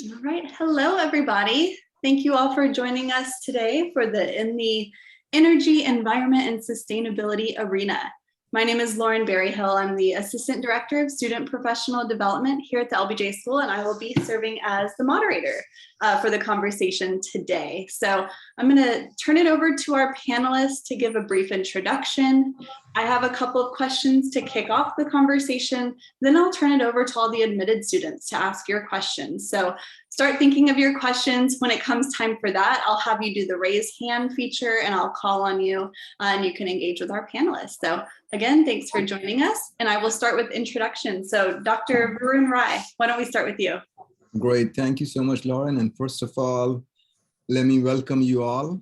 All right, hello everybody. Thank you all for joining us today in the energy, environment, and sustainability arena. My name is Lauren Berryhill. I'm the Assistant Director of Student Professional Development here at the LBJ School, and I will be serving as the moderator for the conversation today. So I'm going to turn it over to our panelists to give a brief introduction. I have a couple of questions to kick off the conversation. Then I'll turn it over to all the admitted students to ask your questions. So start thinking of your questions. When it comes time for that, I'll have you do the raise hand feature and I'll call on you and you can engage with our panelists. So again, thanks for joining us. And I will start with introduction. So Dr. Varun Rai, why don't we start with you? Great, thank you so much, Lauren. And first of all, let me welcome you all.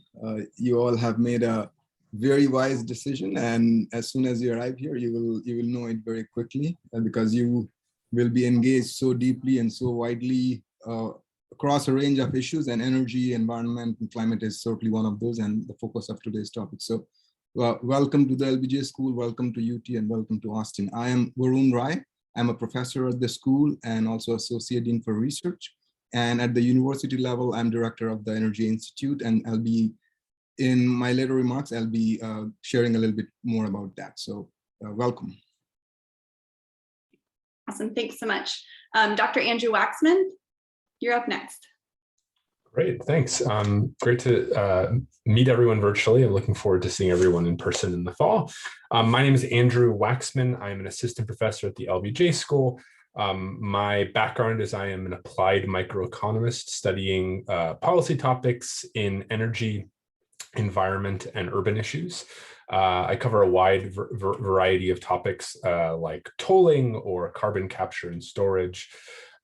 You all have made a very wise decision, and as soon as you arrive here, you will know it very quickly, because you will be engaged so deeply and so widely across a range of issues, and energy, environment, and climate is certainly one of those, and the focus of today's topic. So, welcome to the LBJ School, welcome to UT, and welcome to Austin. I am Varun Rai. I'm a professor at the school and also Associate Dean for Research. And at the university level, I'm director of the Energy Institute, and I'll be, in my later remarks, I'll be sharing a little bit more about that. So welcome. Awesome, thanks so much. Dr. Andrew Waxman, you're up next. Great, thanks. Great to meet everyone virtually. I'm looking forward to seeing everyone in person in the fall. My name is Andrew Waxman. I'm an assistant professor at the LBJ School. My background is I am an applied microeconomist studying policy topics in energy, environment, and urban issues. I cover a wide variety of topics like tolling or carbon capture and storage,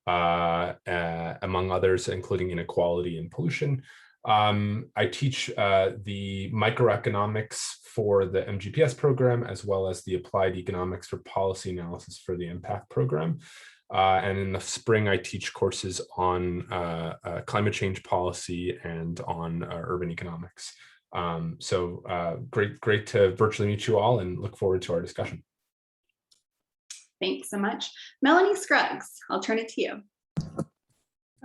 among others, including inequality and pollution. I teach the microeconomics for the MGPS program, as well as the applied economics for policy analysis for the impact program. And in the spring, I teach courses on climate change policy and on urban economics. Great to virtually meet you all and look forward to our discussion. Thanks so much. Melanie Scruggs, I'll turn it to you.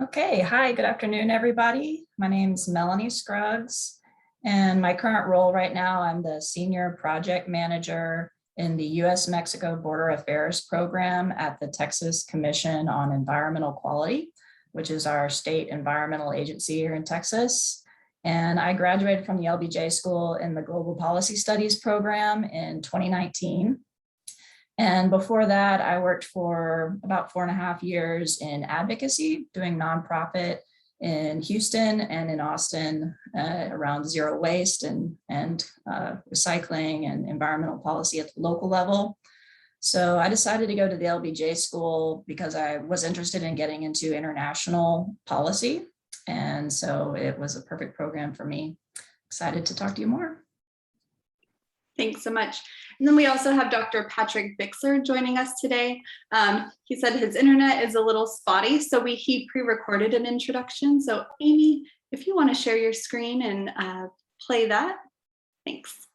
Okay, hi, good afternoon, everybody. My name is Melanie Scruggs, and my current role right now, I'm the Senior Project Manager in the U.S.-Mexico Border Affairs Program at the Texas Commission on Environmental Quality, which is our state environmental agency here in Texas. And I graduated from the LBJ School in the Global Policy Studies program in 2019. And before that, I worked for about 4.5 years in advocacy, doing nonprofit in Houston and in Austin around zero waste and recycling and environmental policy at the local level. So I decided to go to the LBJ School because I was interested in getting into international policy. And so it was a perfect program for me. Excited to talk to you more. Thanks so much. And then we also have Dr. Patrick Bixler joining us today. He said his internet is a little spotty, so he pre-recorded an introduction. So Amy, if you want to share your screen and play that, thanks.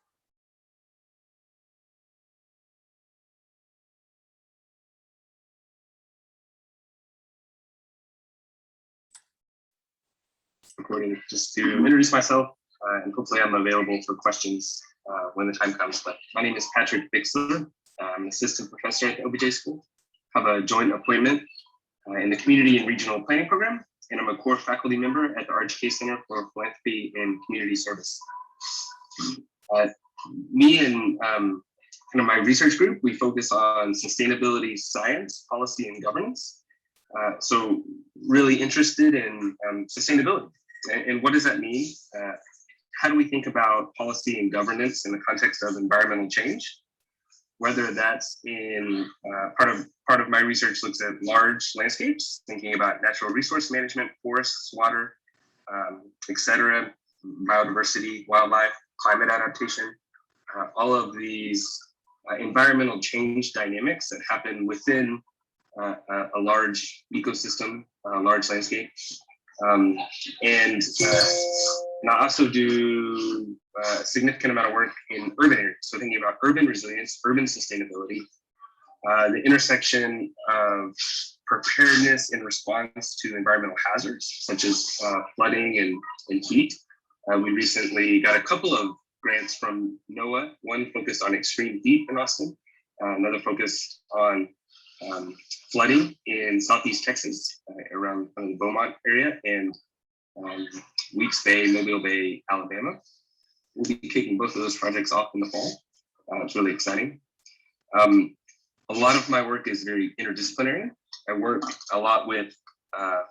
Recording just to introduce myself, and hopefully I'm available for questions when the time comes. But my name is Patrick Bixler. I'm an assistant professor at the LBJ School. I have a joint appointment in the Community and Regional Planning Program, and I'm a core faculty member at the RHK Center for Philanthropy and Community Service. Me and kind of my research group, we focus on sustainability science, policy, and governance. So really interested in sustainability. And what does that mean? How do we think about policy and governance in the context of environmental change? Whether that's in part of my research looks at large landscapes, thinking about natural resource management, forests, water, et cetera, biodiversity, wildlife, climate adaptation, all of these environmental change dynamics that happen within a large ecosystem, a large landscape. And I also do a significant amount of work in urban areas. So thinking about urban resilience, urban sustainability, the intersection of preparedness in response to environmental hazards, such as flooding and heat. We recently got a couple of grants from NOAA, one focused on extreme heat in Austin, another focused on flooding in Southeast Texas, around the Beaumont area, and Weeks Bay, Mobile Bay, Alabama. We'll be kicking both of those projects off in the fall. It's really exciting. A lot of my work is very interdisciplinary. I work a lot with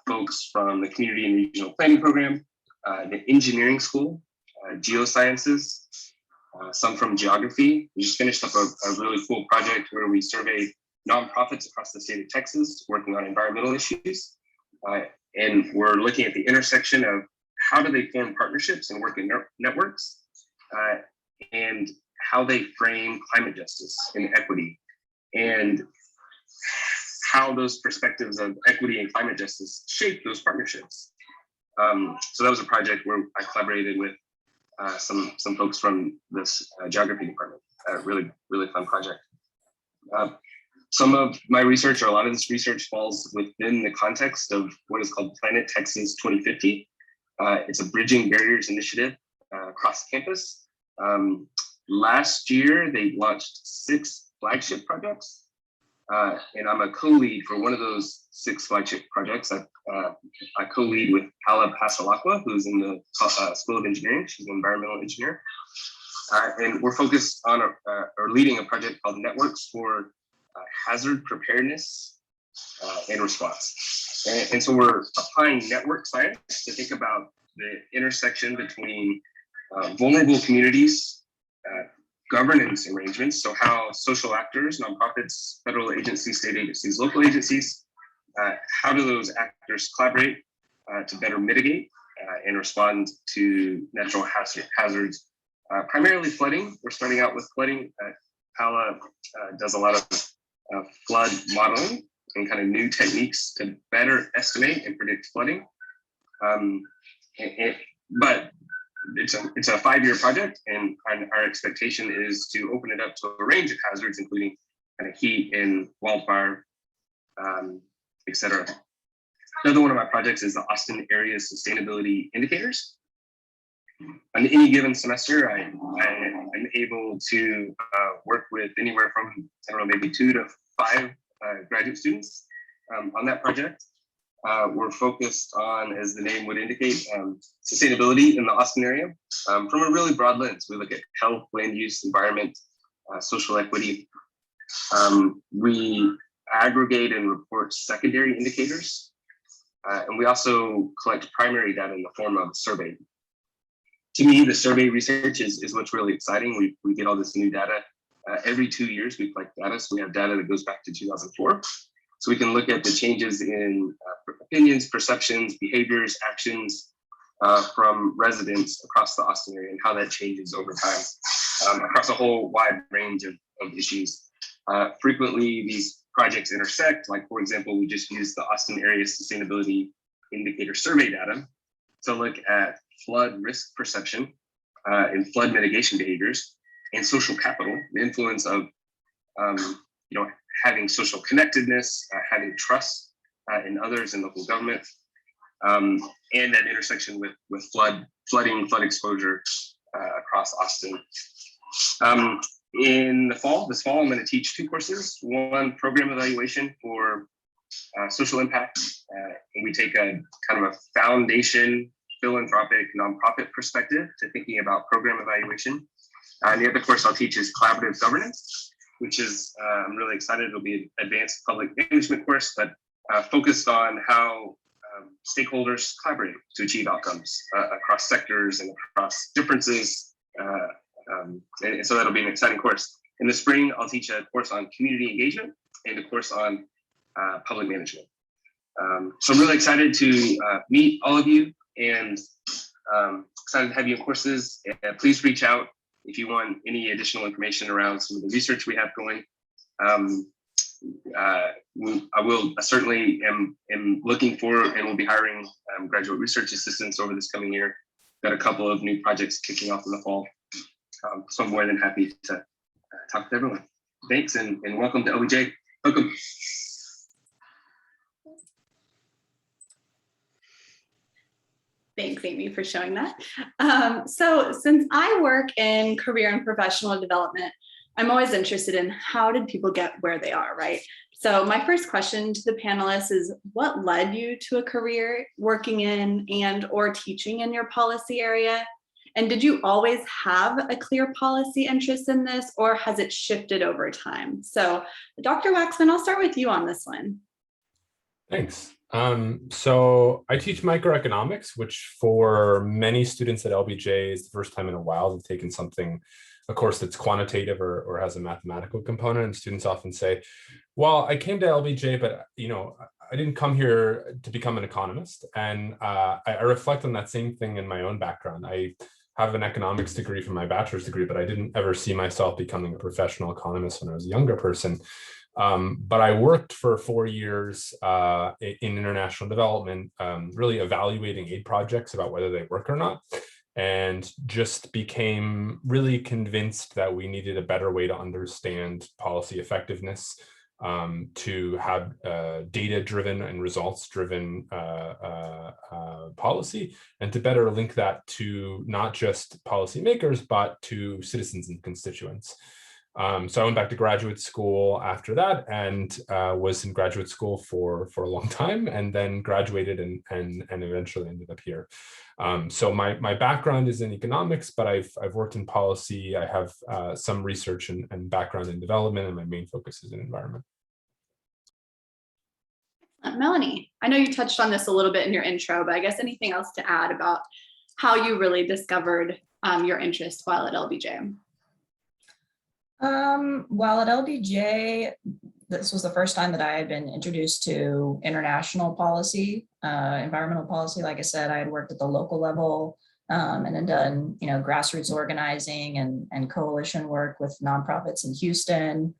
folks from the Community and Regional Planning Program, the Engineering School, Geosciences, some from Geography. We just finished up a really cool project where we surveyed nonprofits across the state of Texas working on environmental issues. And we're looking at the intersection of how do they form partnerships and work in networks, and how they frame climate justice and equity, and how those perspectives of equity and climate justice shape those partnerships. So that was a project where I collaborated with some folks from this geography department. Really fun project. Some of my research, or a lot of this research, falls within the context of what is called Planet Texas 2050. It's a Bridging Barriers initiative across campus. Last year, they launched 6 flagship projects, and I'm a co-lead for one of those 6 flagship projects. I co-lead with Hala Pasalakwa, who's in the School of Engineering. She's an environmental engineer. And we're focused on or leading a project called Networks for Hazard Preparedness and Response. And so we're applying network science to think about the intersection between vulnerable communities, governance arrangements, so how social actors, nonprofits, federal agencies, state agencies, local agencies, how do those actors collaborate to better mitigate and respond to natural hazards, primarily flooding. We're starting out with flooding. Hala does a lot of flood modeling and kind of new techniques to better estimate and predict flooding. But it's a 5-year project, and our expectation is to open it up to a range of hazards, including kind of heat and wildfire, et cetera. Another one of my projects is the Austin Area Sustainability Indicators. On any given semester, I am able to work with anywhere from, I don't know, maybe 2 to 5 graduate students on that project. We're focused on, as the name would indicate, sustainability in the Austin area from a really broad lens. We look at health, land use, environment, social equity. We aggregate and report secondary indicators. And we also collect primary data in the form of survey. To me, the survey research is what's really exciting. We get all this new data. Every 2 years, we collect data. So we have data that goes back to 2004. So we can look at the changes in opinions, perceptions, behaviors, actions from residents across the Austin area and how that changes over time across a whole wide range of issues. Frequently, these projects intersect. Like, for example, we just used the Austin Area Sustainability Indicator survey data to look at flood risk perception and flood mitigation behaviors and social capital, the influence of having social connectedness, having trust in others in local government, and that intersection with flooding, flood exposure across Austin. In this fall, I'm going to teach 2 courses. One, program evaluation for social impact, and we take a kind of a foundation philanthropic nonprofit perspective to thinking about program evaluation. And the other course I'll teach is collaborative governance, which is, I'm really excited, it'll be an advanced public management course, but focused on how stakeholders collaborate to achieve outcomes across sectors and across differences. And so that'll be an exciting course. In the spring, I'll teach a course on community engagement and a course on public management. So I'm really excited to meet all of you, and excited to have you in courses. Please reach out if you want any additional information around some of the research we have going. I certainly am looking for and will be hiring graduate research assistants over this coming year. Got a couple of new projects kicking off in the fall. So I'm more than happy to talk to everyone. Thanks, and welcome to LBJ. Welcome. Thanks, Amy, for showing that. So since I work in career and professional development, I'm always interested in how did people get where they are, right? So my first question to the panelists is, what led you to a career working in and or teaching in your policy area? And did you always have a clear policy interest in this, or has it shifted over time? So Dr. Waxman, I'll start with you on this one. Thanks. So I teach microeconomics, which for many students at LBJ is the first time in a while they've taken something, a course that's quantitative or has a mathematical component. And students often say, well, I came to LBJ, but I didn't come here to become an economist. And I reflect on that same thing in my own background. I have an economics degree from my bachelor's degree, but I didn't ever see myself becoming a professional economist when I was a younger person. But I worked for 4 years in international development, really evaluating aid projects about whether they work or not, and just became really convinced that we needed a better way to understand policy effectiveness, to have data-driven and results-driven policy, and to better link that to not just policymakers, but to citizens and constituents. So I went back to graduate school after that and was in graduate school for a long time, and then graduated and eventually ended up here. So my background is in economics, but I've worked in policy. I have some research and background in development, and my main focus is in environment. Melanie, I know you touched on this a little bit in your intro, but I guess anything else to add about how you really discovered your interest while at LBJ? While at LBJ, this was the first time that I had been introduced to international policy, environmental policy. Like I said, I had worked at the local level and then done, grassroots organizing and coalition work with nonprofits in Houston.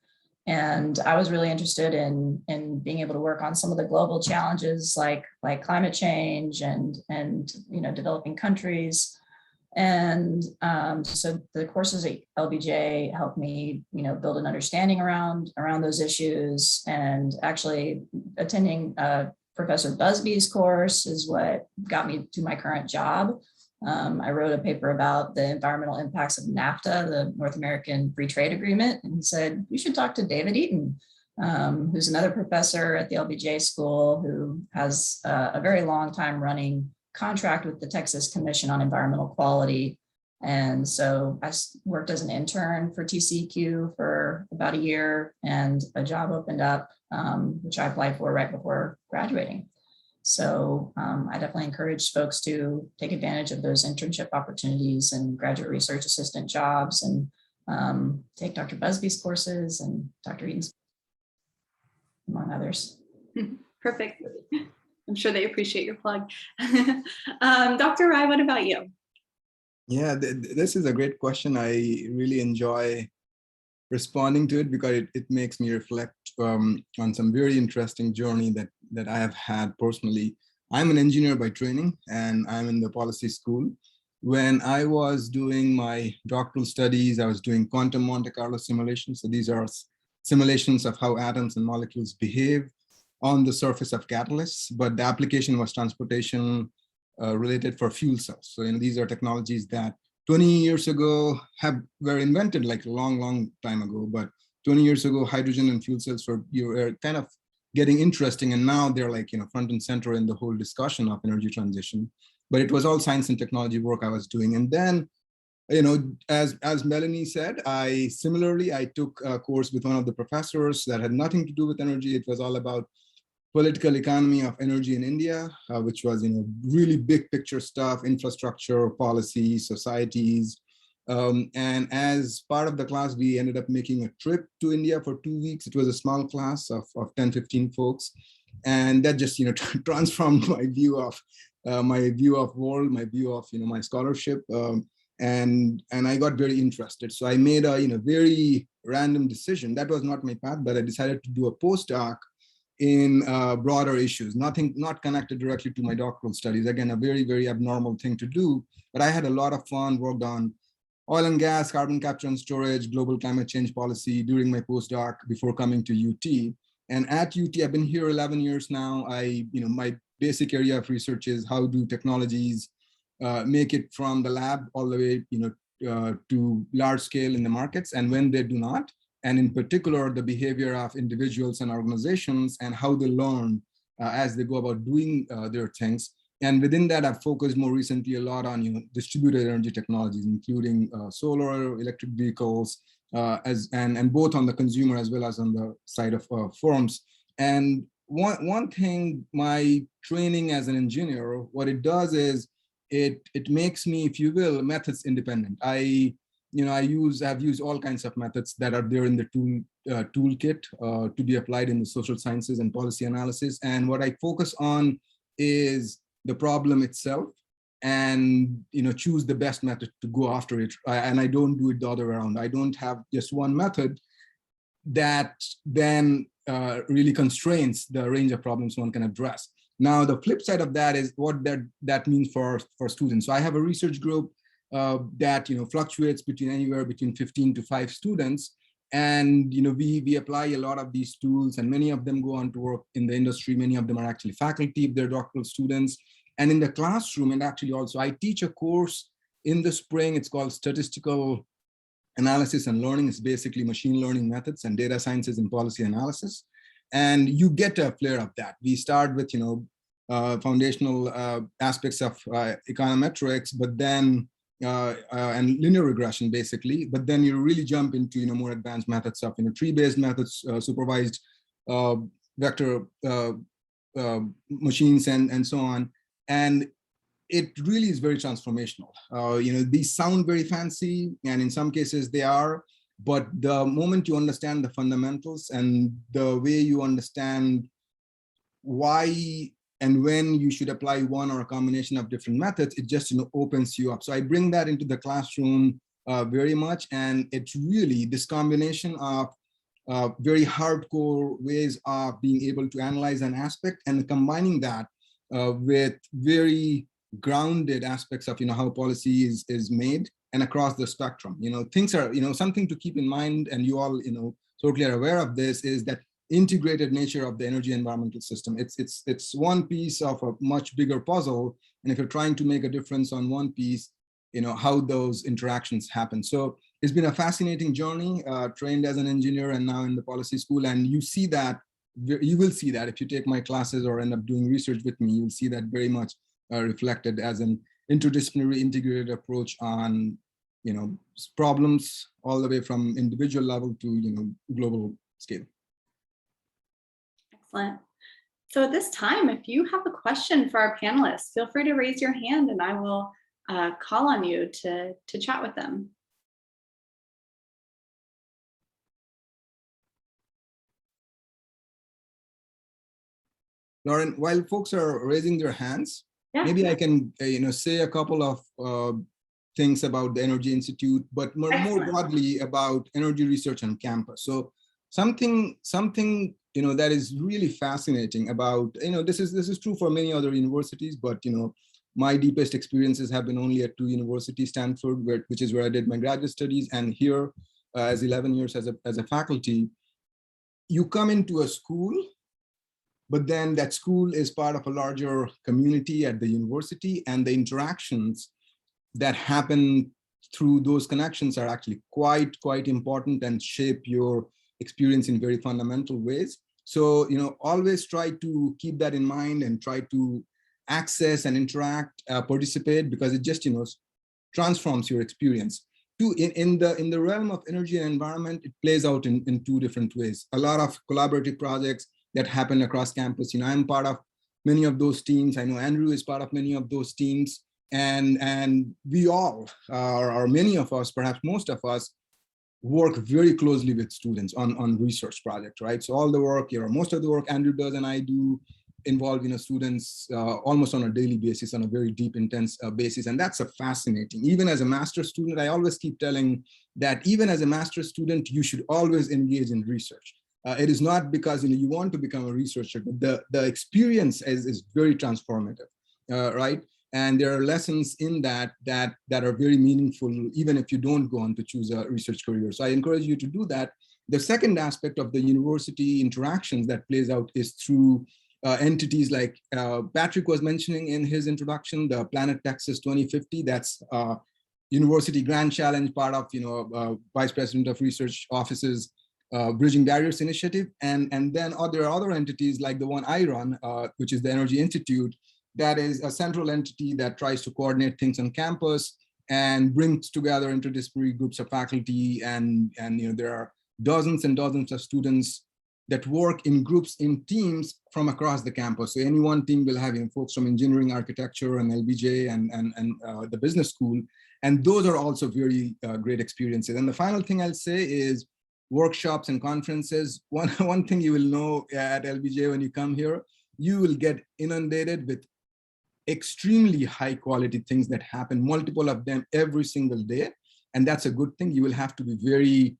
And I was really interested in being able to work on some of the global challenges like climate change and developing countries. And so the courses at LBJ helped me, build an understanding around those issues. And actually attending Professor Busby's course is what got me to my current job. I wrote a paper about the environmental impacts of NAFTA, the North American Free Trade Agreement, and he said, you should talk to David Eaton, who's another professor at the LBJ school who has a very long time running contract with the Texas Commission on Environmental Quality. And so I worked as an intern for TCEQ for about a year, and a job opened up, which I applied for right before graduating. So I definitely encourage folks to take advantage of those internship opportunities and graduate research assistant jobs, and take Dr. Busby's courses and Dr. Eaton's, among others. Perfect. I'm sure they appreciate your plug. Dr. Rai, what about you? Yeah, this is a great question. I really enjoy responding to it because it makes me reflect on some very interesting journey that I have had personally. I'm an engineer by training, and I'm in the policy school. When I was doing my doctoral studies, I was doing quantum Monte Carlo simulations. So these are simulations of how atoms and molecules behave on the surface of catalysts, but the application was transportation related for fuel cells. So these are technologies that 20 years ago were invented like a long time ago, but 20 years ago, hydrogen and fuel cells were kind of getting interesting, and now they're like front and center in the whole discussion of energy transition. But it was all science and technology work I was doing. And then, as Melanie said, I took a course with one of the professors that had nothing to do with energy. It was all about political economy of energy in India, which was really big picture stuff, infrastructure, policy, societies. And as part of the class, we ended up making a trip to India for 2 weeks. It was a small class of 10, 15 folks. And that just transformed my view of world, my view of my scholarship. And I got very interested. So I made a very random decision. That was not my path, but I decided to do a postdoc in broader issues, not connected directly to my doctoral studies. Again, a very, very abnormal thing to do, but I had a lot of fun, worked on oil and gas, carbon capture and storage, global climate change policy during my postdoc before coming to UT. And at UT, I've been here 11 years now. My basic area of research is how do technologies make it from the lab all the way, to large scale in the markets, and when they do not, and in particular, the behavior of individuals and organizations and how they learn as they go about doing their things. And within that, I've focused more recently a lot on distributed energy technologies, including solar, electric vehicles, and both on the consumer as well as on the side of firms. And one thing, my training as an engineer, what it does is it makes me, if you will, methods independent. I've used all kinds of methods that are there in the toolkit to be applied in the social sciences and policy analysis. And what I focus on is the problem itself, and choose the best method to go after it. And I don't do it the other way around. I don't have just one method that then really constrains the range of problems one can address. Now, the flip side of that is what that means for students. So I have a research group that fluctuates between anywhere between 15 to 5 students. And we apply a lot of these tools, and many of them go on to work in the industry. Many of them are actually faculty if they're doctoral students. And in the classroom, and actually also I teach a course in the spring. It's called Statistical Analysis and Learning. It's basically machine learning methods and data sciences and policy analysis. And you get a flair of that. We start with foundational aspects of econometrics, but then and linear regression basically, but then you really jump into more advanced methods of tree-based methods, supervised vector machines, and so on. And it really is very transformational. These sound very fancy, and in some cases they are, but the moment you understand the fundamentals and the way you understand why and when you should apply one or a combination of different methods, it just opens you up. So I bring that into the classroom very much, and it's really this combination of very hardcore ways of being able to analyze an aspect and combining that with very grounded aspects of how policy is made and across the spectrum. Things are something to keep in mind, and you all totally are aware of this, is that integrated nature of the energy environmental system. It's one piece of a much bigger puzzle, and if you're trying to make a difference on one piece, how those interactions happen. So it's been a fascinating journey, trained as an engineer and now in the policy school, and you will see that if you take my classes or end up doing research with me, you'll see that very much reflected as an interdisciplinary integrated approach on problems all the way from individual level to global scale. Excellent. So at this time, if you have a question for our panelists, feel free to raise your hand and I will call on you to chat with them. Lauren, while folks are raising their hands, maybe I can say a couple of things about the Energy Institute, but more broadly about energy research on campus. So something that is really fascinating about, this is true for many other universities, but my deepest experiences have been only at 2 universities, Stanford, which is where I did my graduate studies, and here as 11 years as a faculty. You come into a school, but then that school is part of a larger community at the university, and the interactions that happen through those connections are actually quite important and shape your experience in very fundamental ways. So, always try to keep that in mind and try to access and interact, participate, because it just, transforms your experience. In the realm of energy and environment, it plays out in 2 different ways. A lot of collaborative projects that happen across campus. I'm part of many of those teams. I know Andrew is part of many of those teams, and we all, or many of us, perhaps most of us, work very closely with students on research projects, right? So all the work, most of the work Andrew does and I do involve students almost on a daily basis, on a very deep, intense basis, and that's fascinating. Even as a master's student, I always keep telling that even as a master's student, you should always engage in research. It is not because you want to become a researcher, but the experience is very transformative, right? And there are lessons in that are very meaningful, even if you don't go on to choose a research career. So I encourage you to do that. The second aspect of the university interactions that plays out is through entities like Patrick was mentioning in his introduction, the Planet Texas 2050, that's University Grand Challenge, part of Vice President of Research Office's Bridging Barriers Initiative. And then there are other entities like the one I run, which is the Energy Institute, that is a central entity that tries to coordinate things on campus and brings together interdisciplinary groups of faculty. And there are dozens and dozens of students that work in groups, in teams from across the campus. So any one team will have folks from engineering, architecture, and LBJ and the business school. And those are also very great experiences. And the final thing I'll say is workshops and conferences. One thing you will know at LBJ when you come here, you will get inundated with extremely high quality things that happen, multiple of them every single day. And that's a good thing. You will have to be very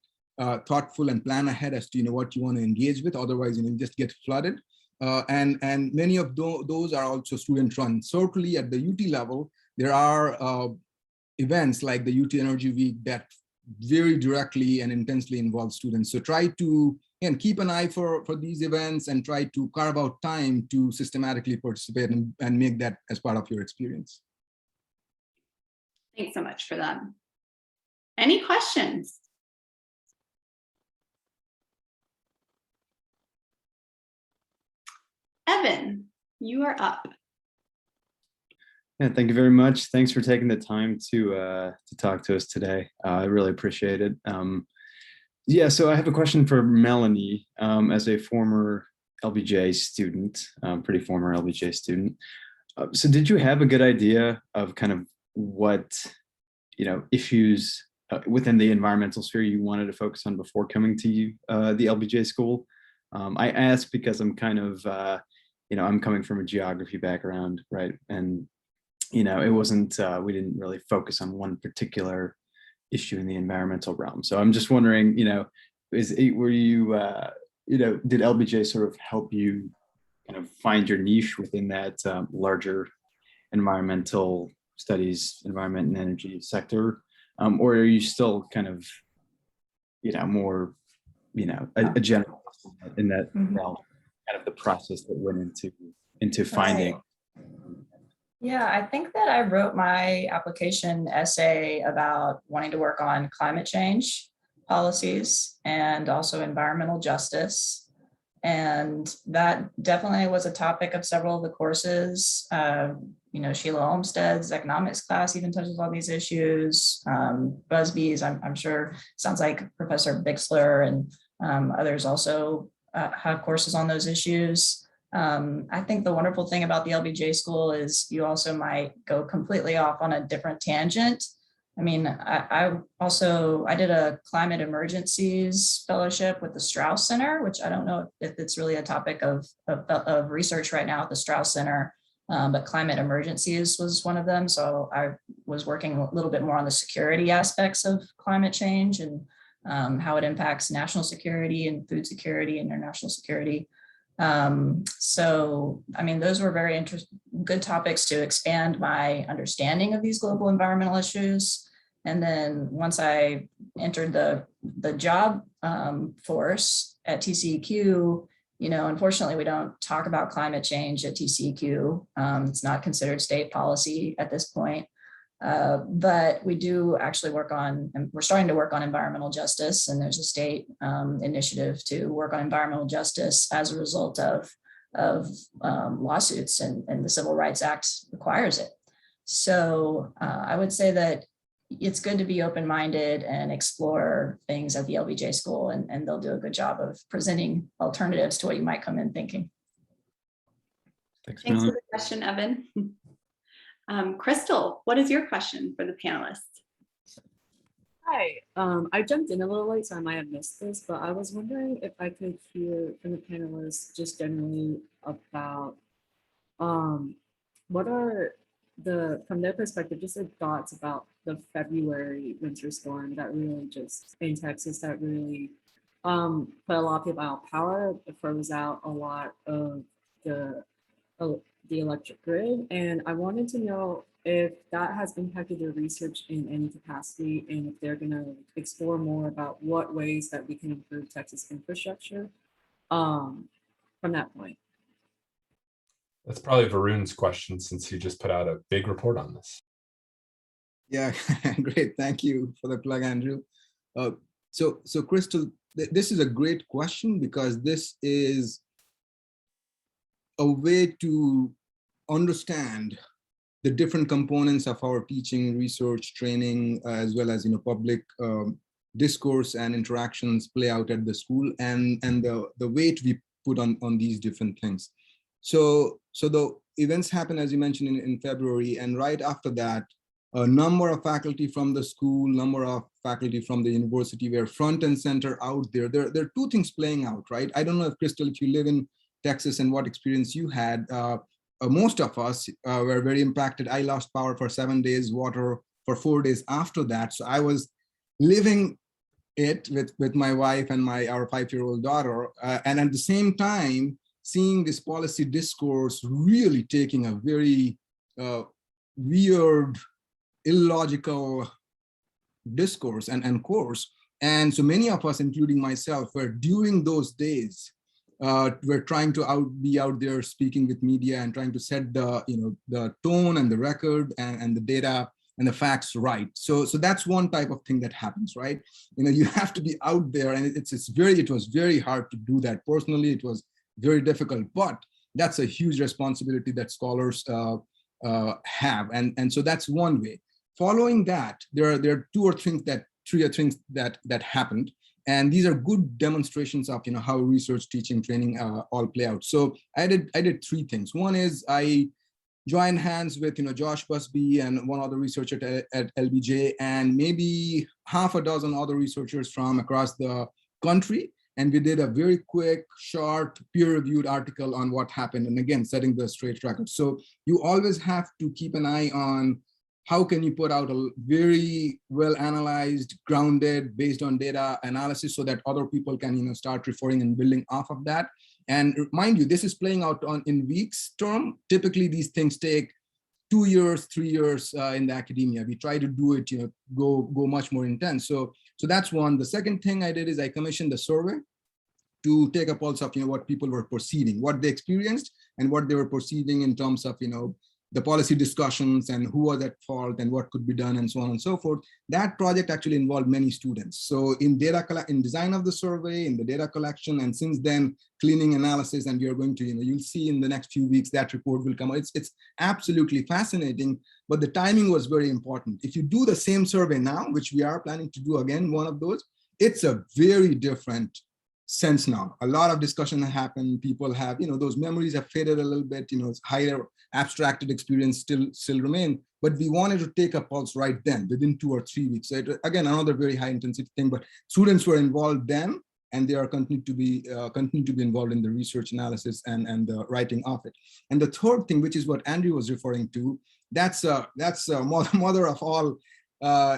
thoughtful and plan ahead as to what you want to engage with. Otherwise, you just get flooded. And many of those are also student run. Certainly at the UT level, there are events like the UT Energy Week that very directly and intensely involve students. So try to keep an eye for these events and try to carve out time to systematically participate and make that as part of your experience. Thanks so much for that. Any questions? Evan, you are up. Yeah, thank you very much. Thanks for taking the time to talk to us today. I really appreciate it. Yeah, so I have a question for Melanie as a former LBJ student, pretty former LBJ student. So did you have a good idea of kind of what issues within the environmental sphere you wanted to focus on before coming to the LBJ school? I ask because I'm kind of, I'm coming from a geography background, right? And it wasn't, we didn't really focus on one particular issue in the environmental realm. So I'm just wondering, were you, did LBJ sort of help you kind of find your niche within that larger environmental studies, environment and energy sector? Or are you still kind of, more, a general in that realm, kind of the process that went into finding? Right. Yeah, I think that I wrote my application essay about wanting to work on climate change policies and also environmental justice. And that definitely was a topic of several of the courses. Sheila Olmstead's economics class even touches on these issues. Busby's, I'm sure, sounds like Professor Bixler and others also have courses on those issues. I think the wonderful thing about the LBJ school is you also might go completely off on a different tangent. I mean, I did a climate emergencies fellowship with the Strauss Center, which I don't know if it's really a topic of research right now at the Strauss Center, but climate emergencies was one of them. So I was working a little bit more on the security aspects of climate change and how it impacts national security and food security and international security. So, I mean, those were very good topics to expand my understanding of these global environmental issues. And then once I entered the job force at TCEQ, unfortunately, we don't talk about climate change at TCEQ. It's not considered state policy at this point. But we do actually we're starting to work on environmental justice, and there's a state initiative to work on environmental justice as a result of lawsuits, and the Civil Rights Act requires it. So I would say that it's good to be open-minded and explore things at the LBJ school, and they'll do a good job of presenting alternatives to what you might come in thinking. Thanks for the question, Evan. Crystal, what is your question for the panelists? Hi, I jumped in a little late, so I might have missed this, but I was wondering if I could hear from the panelists just generally about what are from their perspective, just their thoughts about the February winter storm that really just in Texas that really put a lot of people out of power. It froze out a lot of the electric grid, and I wanted to know if that has impacted their research in any capacity, and if they're going to explore more about what ways that we can improve Texas infrastructure from that point. That's probably Varun's question since he just put out a big report on this. Yeah, great. Thank you for the plug, Andrew. So Crystal, this is a great question because this is a way to understand the different components of our teaching, research, training, as well as public discourse and interactions play out at the school, and the weight we put on these different things. So the events happen, as you mentioned, in February, and right after that, a number of faculty from the school, number of faculty from the university were front and center out there. There are two things playing out, right? I don't know if Crystal, if you live in Texas and what experience you had. Most of us were very impacted. I lost power for 7 days, water for 4 days after that. So I was living it with my wife and our 5-year-old daughter. And at the same time, seeing this policy discourse really taking a very weird, illogical discourse and course. And so many of us, including myself, were during those days, we're trying to be out there speaking with media and trying to set the tone and the record and the data and the facts right. So that's one type of thing that happens, right? You have to be out there, and it was very hard to do that. Personally, it was very difficult, but that's a huge responsibility that scholars have, and so that's one way. Following that, there are three things that happened. And these are good demonstrations of how research, teaching, training all play out. So I did three things. One is I joined hands with Josh Busby and one other researcher at LBJ, and maybe half a dozen other researchers from across the country. And we did a very quick, short, peer-reviewed article on what happened. And again, setting the straight record. So you always have to keep an eye on how can you put out a very well analyzed, grounded, based on data analysis so that other people can start referring and building off of that. And mind you, this is playing out in weeks term. Typically, these things take 2 years, 3 years in the academia. We try to do it, go much more intense. So that's one. The second thing I did is I commissioned a survey to take a pulse of what people were perceiving, what they experienced, and what they were perceiving in terms of the policy discussions and who was at fault and what could be done and so on and so forth. That project actually involved many students. So in design of the survey, in the data collection, and since then cleaning analysis, and we are going to, you'll see in the next few weeks that report will come out. It's absolutely fascinating, but the timing was very important. If you do the same survey now, which we are planning to do again, one of those, it's a very different sense now. A lot of discussion happened. People have, those memories have faded a little bit, higher abstracted experience still remain, but we wanted to take a pulse right then within 2 or 3 weeks. So again, another very high intensity thing, but students were involved then, and they are continue to be involved in the research analysis and the writing of it. And the third thing, which is what Andrew was referring to, that's mother of all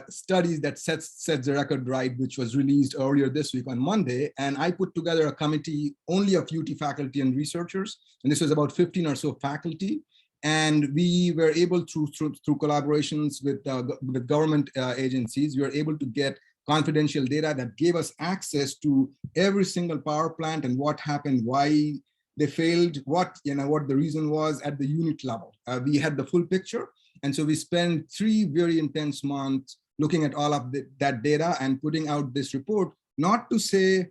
studies that sets the record right, which was released earlier this week on Monday. And I put together a committee only of UT faculty and researchers, and this was about 15 or so faculty. And we were able through collaborations with government agencies, we were able to get confidential data that gave us access to every single power plant and what happened, why they failed, what the reason was at the unit level. We had the full picture. And so we spent 3 very intense months looking at all of that data and putting out this report, not to say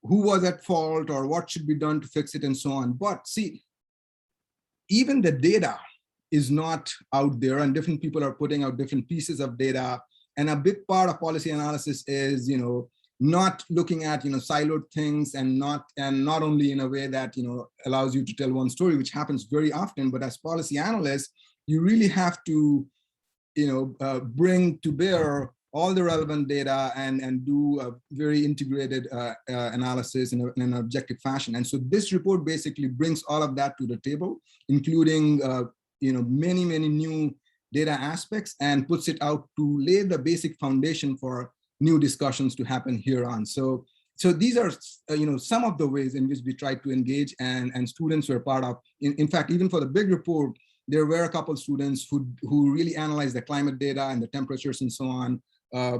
who was at fault or what should be done to fix it and so on. But see, even the data is not out there, and different people are putting out different pieces of data. And a big part of policy analysis is, not looking at, siloed things and not only in a way that, allows you to tell one story, which happens very often, but as policy analysts, you really have to, bring to bear all the relevant data and do a very integrated analysis in an objective fashion. And so this report basically brings all of that to the table, including, many new data aspects, and puts it out to lay the basic foundation for new discussions to happen here on. So these are, some of the ways in which we try to engage, and students were part of. In fact, even for the big report, there were a couple of students who really analyzed the climate data and the temperatures and so on.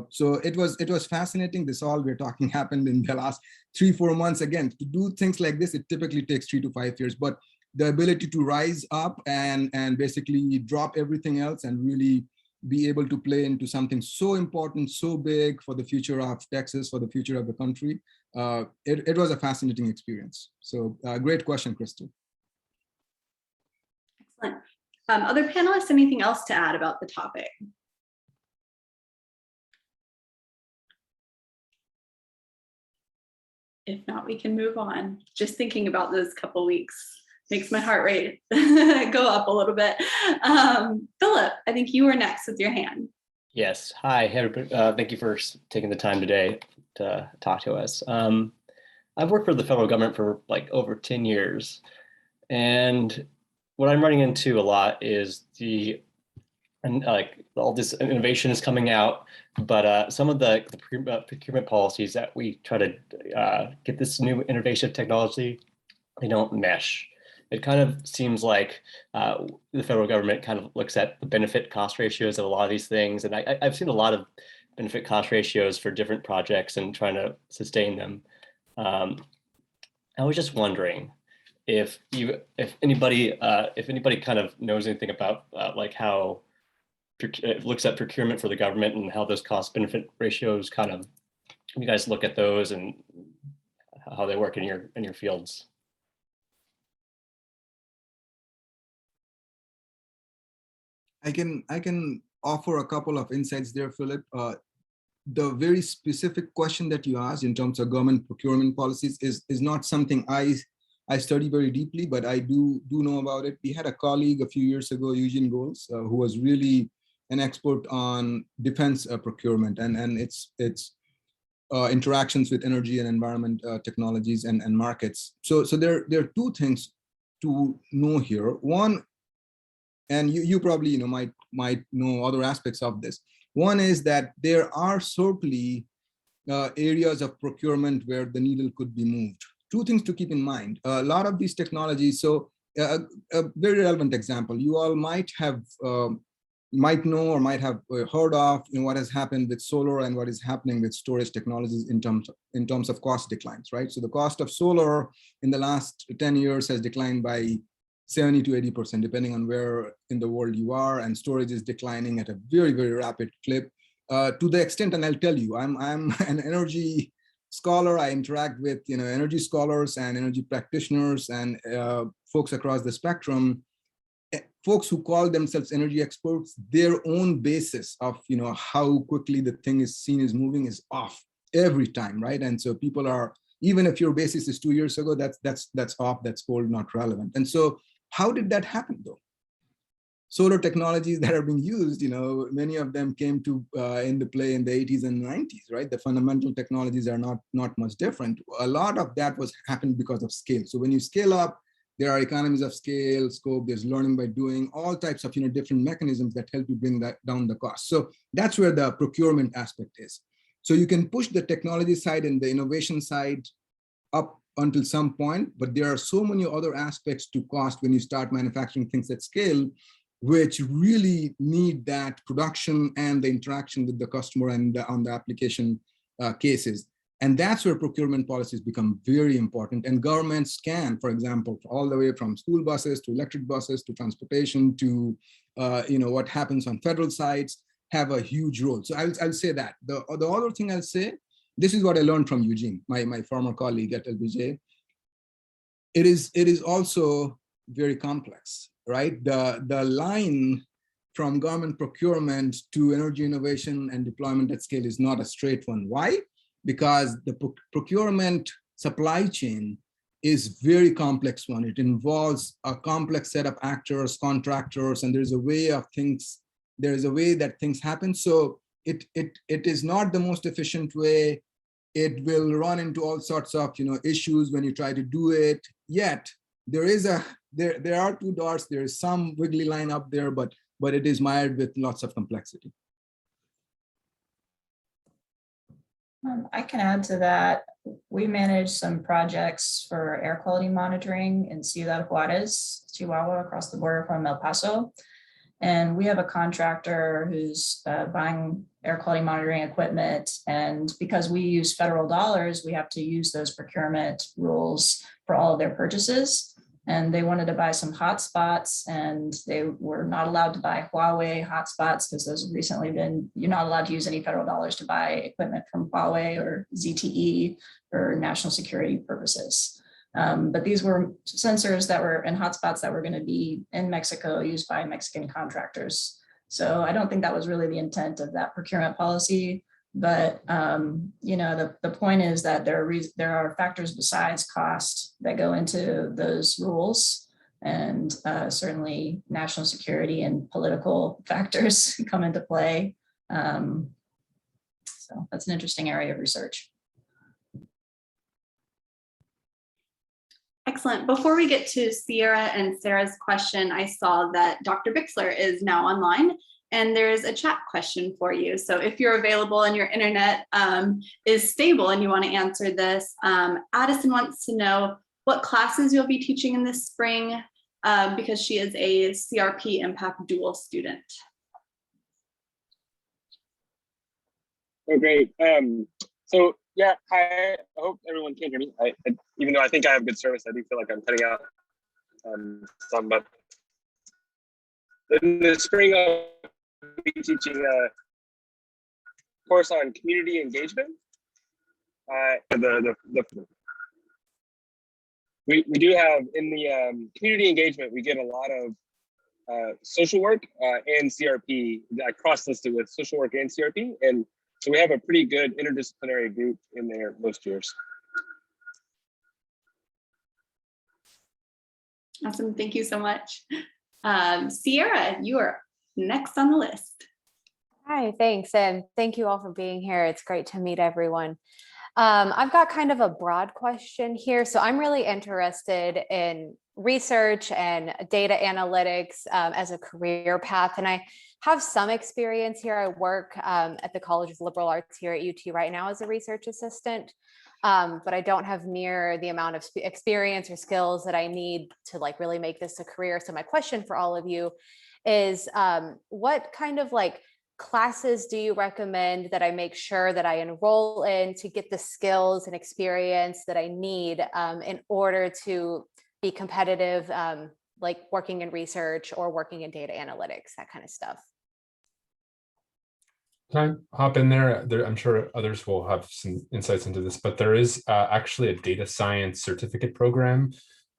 So it was fascinating. This all we're talking happened in the last 3-4 months. Again, to do things like this, it typically takes 3 to 5 years. But the ability to rise up and basically drop everything else and really be able to play into something so important, so big for the future of Texas, for the future of the country. It was a fascinating experience. So great question, Crystal. Excellent. Other panelists, anything else to add about the topic? If not, we can move on. Just thinking about those couple weeks makes my heart rate go up a little bit. Philip, I think you were next with your hand. Yes. Hi, everybody. Thank you for taking the time today to talk to us. I've worked for the federal government for like over 10 years. And what I'm running into a lot is like all this innovation is coming out, but some of the procurement policies that we try to get this new innovative technology, they don't mesh. It kind of seems like the federal government kind of looks at the benefit cost ratios of a lot of these things. And I've seen a lot of benefit cost ratios for different projects and trying to sustain them. I was just wondering if anybody kind of knows anything about like how it looks at procurement for the government and how those cost benefit ratios kind of, you guys look at those and how they work in your fields. I can offer a couple of insights there, Philip. The very specific question that you asked in terms of government procurement policies is not something I study very deeply, but I do know about it. We had a colleague a few years ago, Eugene Goals, who was really an expert on defense procurement and its interactions with energy and environment technologies and markets. So there are two things to know here. One, and you probably might know other aspects of this. One is that there are certainly areas of procurement where the needle could be moved. Two things to keep in mind. A lot of these technologies, so a very relevant example, you all might know or might have heard of what has happened with solar and what is happening with storage technologies in terms of cost declines, right? So the cost of solar in the last 10 years has declined by 70 to 80%, depending on where in the world you are, and storage is declining at a very, very rapid clip. To the extent, and I'll tell you, I'm an energy scholar. I interact with energy scholars and energy practitioners and folks across the spectrum. Folks who call themselves energy experts, their own basis of how quickly the thing is seen is moving is off every time, right? And so people are, even if your basis is 2 years ago, that's off, that's old, not relevant. And so how did that happen though? Solar technologies that are being used, many of them came to into play in the 80s and 90s, right? The fundamental technologies are not much different. A lot of that happened because of scale. So when you scale up, there are economies of scale, scope, there's learning by doing, all types of different mechanisms that help you bring that down the cost. So that's where the procurement aspect is. So you can push the technology side and the innovation side up until some point, but there are so many other aspects to cost when you start manufacturing things at scale, which really need that production and the interaction with the customer and on the application cases. And that's where procurement policies become very important. And governments can, for example, all the way from school buses to electric buses to transportation to what happens on federal sites, have a huge role. So I'll say that. The other thing I'll say, this is what I learned from Eugene, my former colleague at LBJ. It is also very complex, right? The line from government procurement to energy innovation and deployment at scale is not a straight one. Why? Because the procurement supply chain is very complex one. It involves a complex set of actors, contractors, and there's a way that things happen. So it is not the most efficient way. It will run into all sorts of issues when you try to do it. Yet there are two dots. There is some wiggly line up there, but it is mired with lots of complexity. I can add to that. We manage some projects for air quality monitoring in Ciudad Juarez, Chihuahua, across the border from El Paso. And we have a contractor who's buying air quality monitoring equipment. And because we use federal dollars, we have to use those procurement rules for all of their purchases. and they wanted to buy some hotspots, and they were not allowed to buy Huawei hotspots because those have recently been, you're not allowed to use any federal dollars to buy equipment from Huawei or ZTE for national security purposes. But these were sensors that were and hotspots that were going to be in Mexico used by Mexican contractors. So I don't think that was really the intent of that procurement policy. But the point is that there are factors besides cost that go into those rules, and certainly national security and political factors come into play. So that's an interesting area of research. Excellent. Before we get to Sierra and Sarah's question, I saw that Dr. Bixler is now online, and there's a chat question for you. So if you're available and your internet is stable and you want to answer this, Addison wants to know what classes you'll be teaching in this spring, because she is a CRP Impact Dual student. Oh, great. So yeah, I hope everyone can hear me. Even though I think I have good service, I do feel like I'm cutting out some. But in the spring, I'll be teaching a course on community engagement. We do have in the community engagement, we get a lot of social work and CRP. I cross-listed with social work and CRP, and so we have a pretty good interdisciplinary group in there most years. Awesome, thank you so much. Sierra, you are next on the list. Hi, thanks. And thank you all for being here. It's great to meet everyone. I've got kind of a broad question here. So I'm really interested in research and data analytics as a career path. And I have some experience here. I work at the College of Liberal Arts here at UT right now as a research assistant, but I don't have near the amount of experience or skills that I need to like really make this a career. So my question for all of you is what kind of like classes do you recommend that I make sure that I enroll in to get the skills and experience that I need in order to be competitive, like working in research or working in data analytics, that kind of stuff? Can I hop in there? I'm sure others will have some insights into this, but there is actually a data science certificate program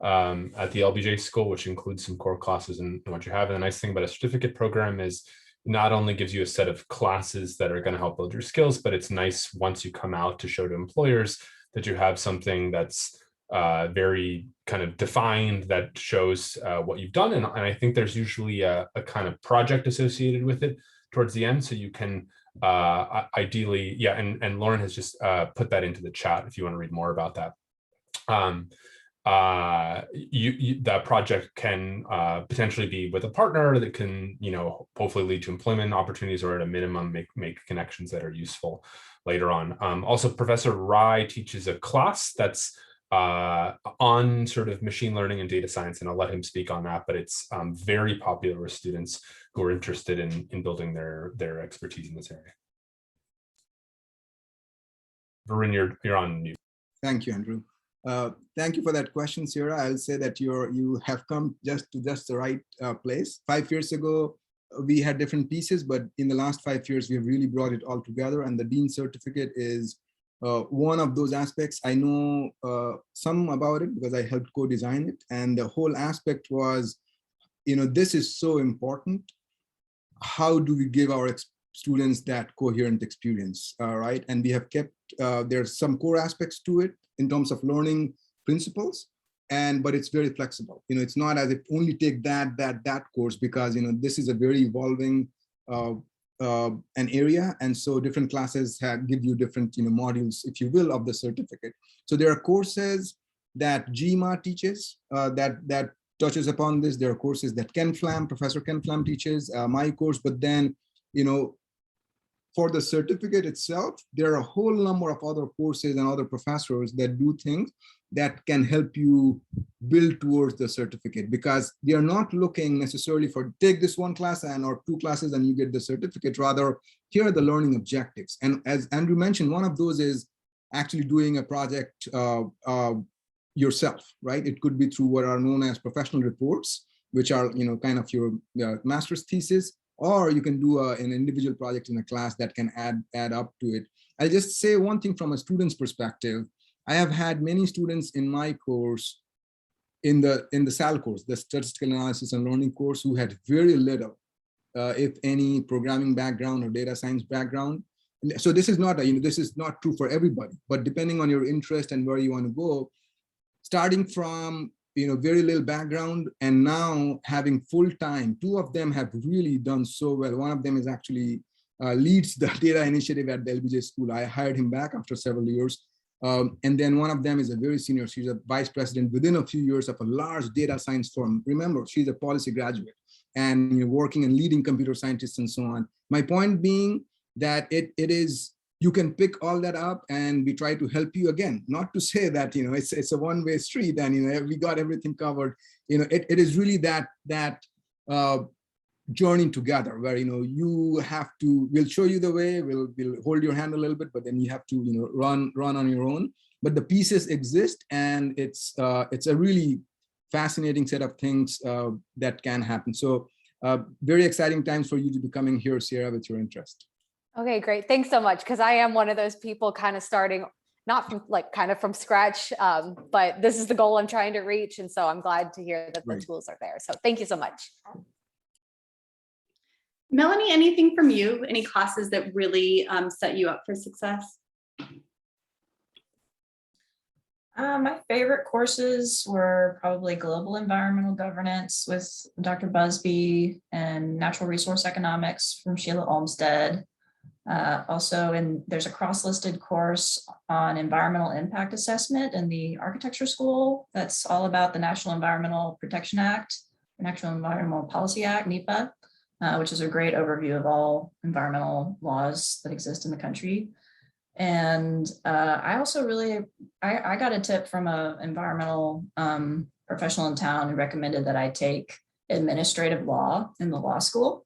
at the LBJ school, which includes some core classes and what you have. And the nice thing about a certificate program is not only gives you a set of classes that are going to help build your skills, but it's nice once you come out to show to employers that you have something that's very kind of defined that shows what you've done. And I think there's usually a kind of project associated with it towards the end. So you can ideally, yeah, and Lauren has just put that into the chat if you want to read more about that. That project can potentially be with a partner that can, hopefully lead to employment opportunities, or at a minimum make connections that are useful later on. Also, Professor Rai teaches a class that's on sort of machine learning and data science, and I'll let him speak on that, but it's very popular with students who are interested in building their expertise in this area. Varun, you're on mute. Thank you, Andrew. Thank you for that question, Sierra. I'll say that you have come just to the right place. 5 years ago, we had different pieces, but in the last 5 years, we have really brought it all together. And the Dean certificate is one of those aspects. I know some about it because I helped co-design it. And the whole aspect was, this is so important. How do we give our students that coherent experience, right? And we have kept, there's some core aspects to it in terms of learning principles, but it's very flexible. It's not as if only take that course, because this is a very evolving an area, and so different classes give you different modules, if you will, of the certificate. So there are courses that GMA teaches that touches upon this. There are courses that Professor Ken Flam teaches, my course, but then for the certificate itself, there are a whole number of other courses and other professors that do things that can help you build towards the certificate, because they are not looking necessarily for take this one class or 2 classes and you get the certificate. Rather, here are the learning objectives. And as Andrew mentioned, one of those is actually doing a project yourself, right? It could be through what are known as professional reports, which are, kind of your master's thesis, or you can do an individual project in a class that can add up to it. I'll just say one thing from a student's perspective. I have had many students in my course, in the SAL course, the Statistical Analysis and Learning course, who had very little, if any, programming background or data science background. So this is not this is not true for everybody, but depending on your interest and where you want to go, starting from very little background and now having full time, two of them have really done so well. One of them is actually leads the data initiative at the LBJ school. I hired him back after several years. And then one of them is a very senior. She's a vice president within a few years of a large data science firm. Remember, she's a policy graduate and working and leading computer scientists and so on. My point being that it is, you can pick all that up and we try to help you again, not to say that, it's a one-way street and, we got everything covered. It is really that journey together where, you have to, we'll show you the way, we'll hold your hand a little bit, but then you have to, run on your own. But the pieces exist, and it's a really fascinating set of things that can happen. So very exciting times for you to be coming here, Sierra, with your interest. Okay, great. Thanks so much. Because I am one of those people kind of starting, not from kind of from scratch, but this is the goal I'm trying to reach. And so I'm glad to hear that the tools are there. So thank you so much. Melanie, anything from you? Any classes that really set you up for success? My favorite courses were probably global environmental governance with Dr. Busby and natural resource economics from Sheila Olmstead. There's a cross-listed course on environmental impact assessment in the architecture school. That's all about the National Environmental Protection Act, the National Environmental Policy Act, NEPA, which is a great overview of all environmental laws that exist in the country. And I also I got a tip from an environmental professional in town who recommended that I take administrative law in the law school.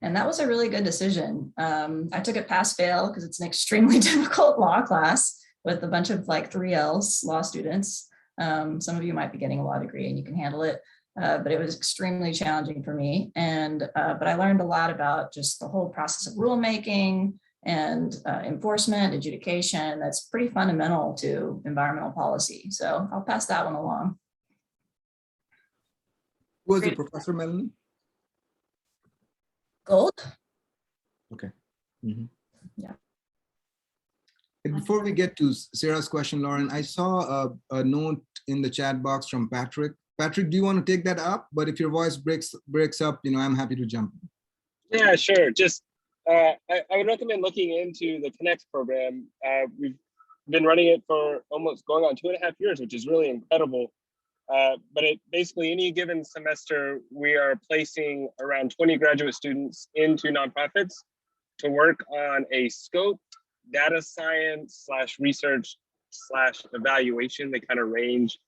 And that was a really good decision. I took it pass fail because it's an extremely difficult law class with a bunch of 3Ls, law students. Some of you might be getting a law degree and you can handle it, but it was extremely challenging for me. But I learned a lot about just the whole process of rulemaking and enforcement, adjudication. That's pretty fundamental to environmental policy. So I'll pass that one along. Who was the professor, Melanie? Gold. Okay. Yeah. And before we get to Sarah's question, Lauren, I saw a note in the chat box from Patrick. Patrick, do you want to take that up? But if your voice breaks up, I'm happy to jump in. Yeah, sure. Just I would recommend looking into the Connect program. We've been running it for almost going on 2.5 years, which is really incredible. But basically any given semester, we are placing around 20 graduate students into nonprofits to work on a scope, data science / research / evaluation. They kind of range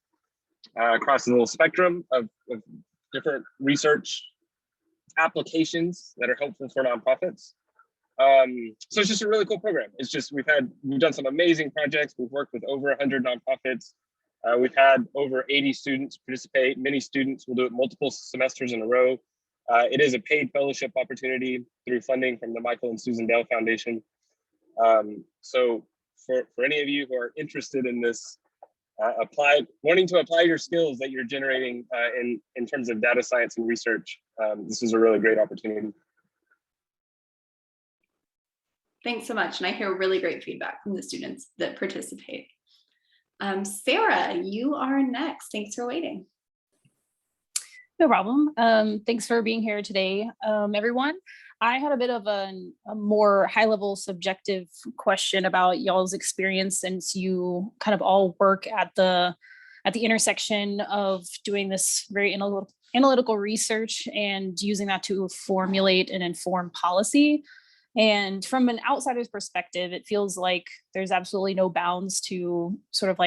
across the little spectrum of different research applications that are helpful for nonprofits. So it's just a really cool program. It's just, we've done some amazing projects. We've worked with over 100 nonprofits. We've had over 80 students participate. Many students will do it multiple semesters in a row. It is a paid fellowship opportunity through funding from the Michael and Susan Dale Foundation. So for any of you who are interested in this, wanting to apply your skills that you're generating in terms of data science and research, this is a really great opportunity. Thanks so much. And I hear really great feedback from the students that participate. Sarah, you are next. Thanks for waiting. No problem. Thanks for being here today, everyone. I had a bit of a more high-level subjective question about y'all's experience, since you kind of all work at the intersection of doing this very analytical research and using that to formulate and inform policy. And from an outsider's perspective, it feels like there's absolutely no bounds to sort of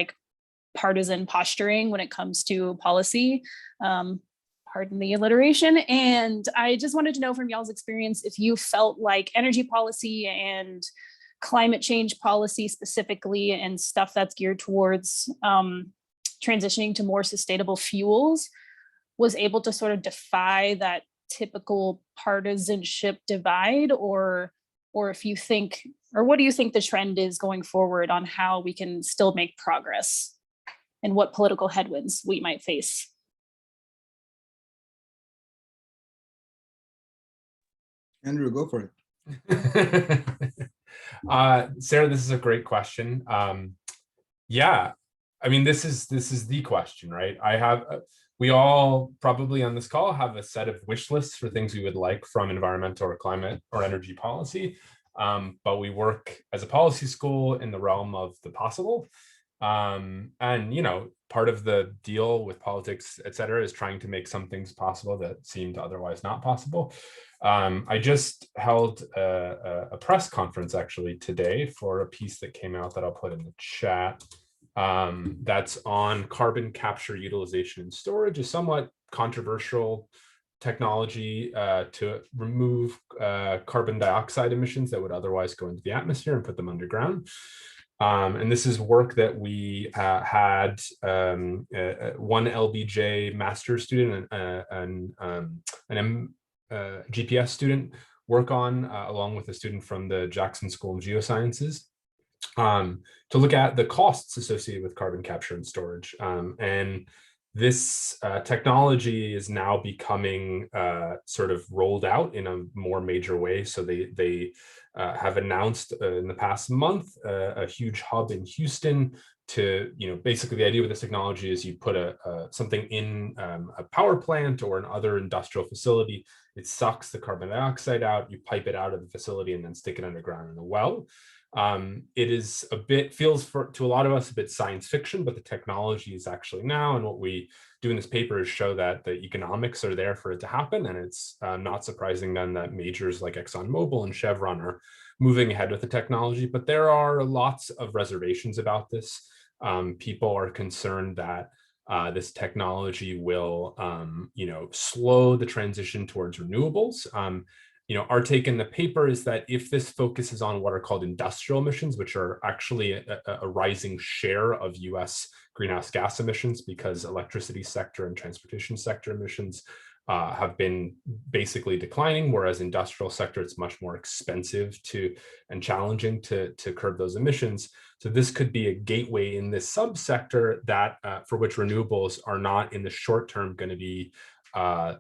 partisan posturing when it comes to policy. Pardon the alliteration. And I just wanted to know from y'all's experience if you felt like energy policy and climate change policy specifically, and stuff that's geared towards transitioning to more sustainable fuels was able to sort of defy that typical partisanship divide, or if you think, or what do you think the trend is going forward on how we can still make progress and what political headwinds we might face? Andrew, go for it. Sarah, this is a great question. Yeah, I mean, this is the question, right? We all probably on this call have a set of wish lists for things we would like from environmental or climate or energy policy, but we work as a policy school in the realm of the possible. And, you know, part of the deal with politics, et cetera, is trying to make some things possible that seemed otherwise not possible. I just held a press conference actually today for a piece that came out that I'll put in the chat. That's on carbon capture, utilization, and storage, a somewhat controversial technology to remove carbon dioxide emissions that would otherwise go into the atmosphere and put them underground. And this is work that we had one LBJ master's student and an GPS student work on, along with a student from the Jackson School of Geosciences, to look at the costs associated with carbon capture and storage. And this technology is now becoming sort of rolled out in a more major way. So they have announced in the past month a huge hub in Houston to, you know, basically the idea with this technology is you put something in a power plant or another industrial facility, it sucks the carbon dioxide out, you pipe it out of the facility and then stick it underground in a well. It is feels to a lot of us a bit science fiction, but the technology is actually now, and what we do in this paper is show that the economics are there for it to happen. And it's not surprising then that majors like ExxonMobil and Chevron are moving ahead with the technology, but there are lots of reservations about this. People are concerned that this technology will, you know, slow the transition towards renewables. You know, our take in the paper is that if this focuses on what are called industrial emissions, which are actually a rising share of US greenhouse gas emissions, because electricity sector and transportation sector emissions have been basically declining, whereas industrial sector, it's much more expensive and challenging to curb those emissions. So this could be a gateway in this subsector that for which renewables are not in the short term going to be a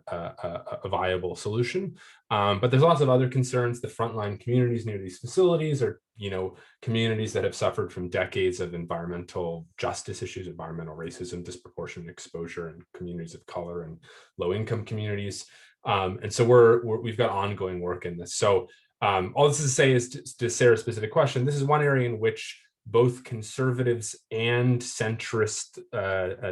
viable solution. But there's lots of other concerns. The frontline communities near these facilities are, you know, communities that have suffered from decades of environmental justice issues, environmental racism, disproportionate exposure, and communities of color and low-income communities. And so we've got ongoing work in this. So all this is to say is to Sarah's specific question, this is one area in which both conservatives and centrist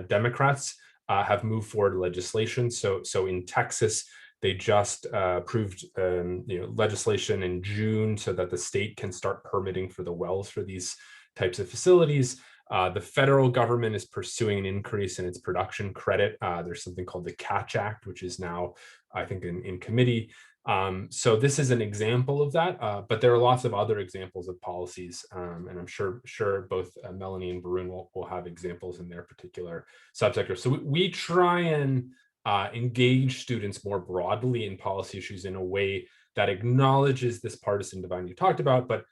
Democrats have moved forward legislation. So in Texas, they just approved legislation in June so that the state can start permitting for the wells for these types of facilities. The federal government is pursuing an increase in its production credit. There's something called the Catch Act, which is now, I think, in committee. So this is an example of that, but there are lots of other examples of policies, and I'm sure both Melanie and Varun will have examples in their particular subsector. So we try and engage students more broadly in policy issues in a way that acknowledges this partisan divide you talked about, but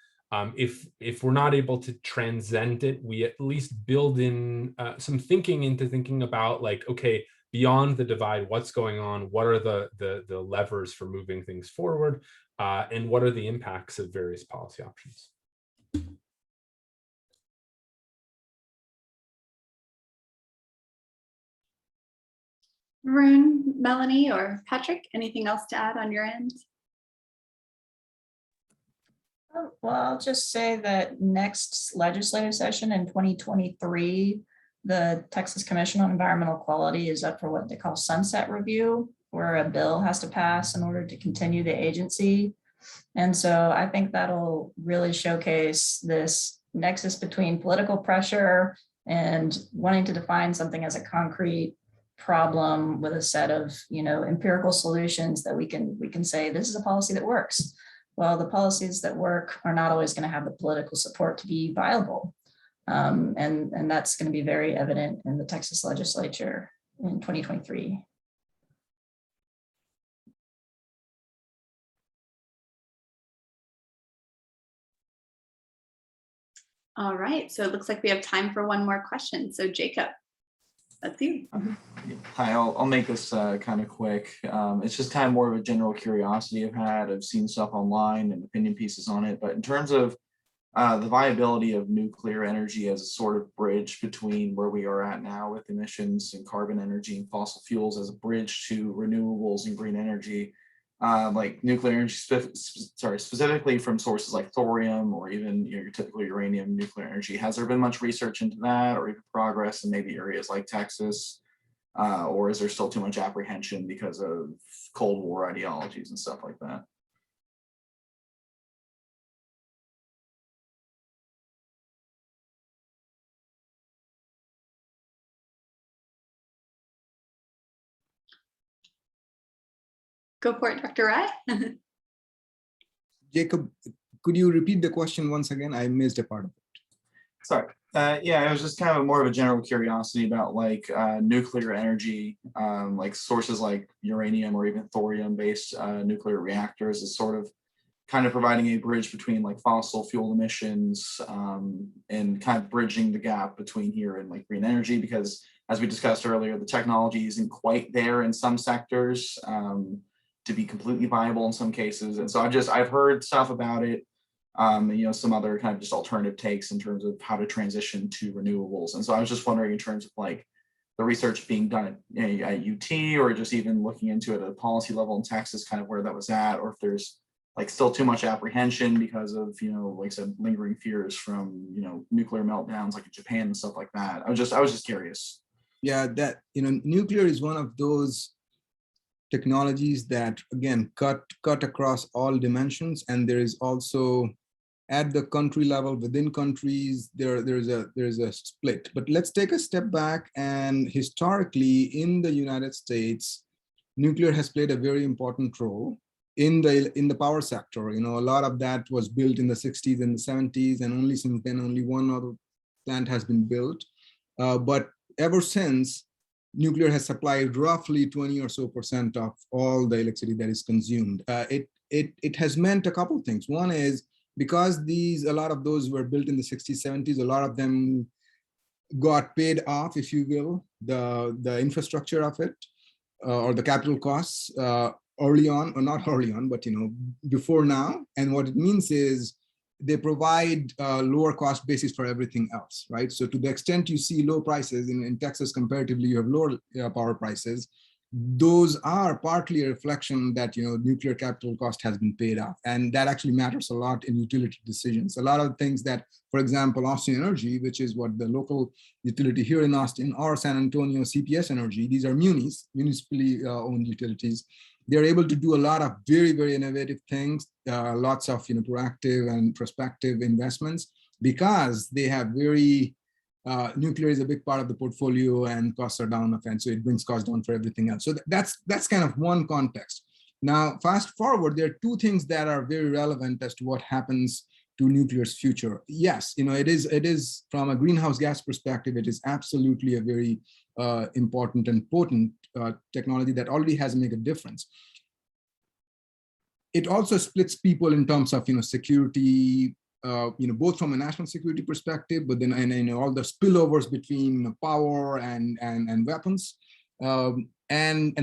if we're not able to transcend it, we at least build in some thinking into thinking about, like, okay, beyond the divide, what's going on? What are the levers for moving things forward? And what are the impacts of various policy options? Varun, Melanie, or Patrick, anything else to add on your end? Well, I'll just say that next legislative session in 2023, the Texas Commission on Environmental Quality is up for what they call sunset review, where a bill has to pass in order to continue the agency. And so I think that'll really showcase this nexus between political pressure and wanting to define something as a concrete problem with a set of, empirical solutions that we can say this is a policy that works. Well, the policies that work are not always going to have the political support to be viable. And that's going to be very evident in the Texas legislature in 2023. All right, so it looks like we have time for one more question. So Jacob, that's you. Hi, I'll make this kind of quick. It's just kind of more of a general curiosity I've had. I've seen stuff online and opinion pieces on it, but in terms of the viability of nuclear energy as a sort of bridge between where we are at now with emissions and carbon energy and fossil fuels as a bridge to renewables and green energy, like nuclear energy, specifically from sources like thorium or even your typical uranium nuclear energy. Has there been much research into that or even progress in maybe areas like Texas? Or is there still too much apprehension because of Cold War ideologies and stuff like that? Go for it, Dr. Rai. Jacob, could you repeat the question once again? I missed a part of it. Sorry. Yeah, it was just kind of more of a general curiosity about like nuclear energy, like sources like uranium or even thorium-based nuclear reactors is sort of kind of providing a bridge between like fossil fuel emissions and kind of bridging the gap between here and like green energy, because as we discussed earlier, the technology isn't quite there in some sectors to be completely viable in some cases. And so I've heard stuff about it. You know, some other kind of just alternative takes in terms of how to transition to renewables. And so I was just wondering in terms of like the research being done at UT or just even looking into it at a policy level in Texas, kind of where that was at, or if there's like still too much apprehension because of, you know, like I said, lingering fears from, you know, nuclear meltdowns like in Japan and stuff like that. I was just curious. Yeah, that, you know, nuclear is one of those technologies that, again, cut across all dimensions. And there is also at the country level, within countries, there's a split. But let's take a step back, and historically in the United States, nuclear has played a very important role in the power sector. You know, a lot of that was built in the 60s and the 70s, and only since then, only one other plant has been built. But ever since, nuclear has supplied roughly 20% or so of all the electricity that is consumed. It has meant a couple of things. One is, because a lot of those were built in the 60s, 70s, a lot of them got paid off, if you will, the infrastructure of it, or the capital costs early on, or not early on, but, you know, before now. And what it means is they provide lower cost basis for everything else, right? So to the extent you see low prices in Texas, comparatively, you have lower power prices. Those are partly a reflection that, you know, nuclear capital cost has been paid off, and that actually matters a lot in utility decisions. A lot of things that, for example, Austin Energy, which is what the local utility here in Austin, or San Antonio CPS Energy, these are municipally owned utilities. They're able to do a lot of very, very innovative things, lots of, you know, proactive and prospective investments, because they have very nuclear is a big part of the portfolio, and costs are down, and so it brings costs down for everything else. So that's kind of one context. Now, fast forward, there are two things that are very relevant as to what happens to nuclear's future. Yes, you know, it is from a greenhouse gas perspective, it is absolutely a very important and potent technology that already has made a difference. It also splits people in terms of, you know, security, you know, both from a national security perspective, but then and all the spillovers between power and weapons, and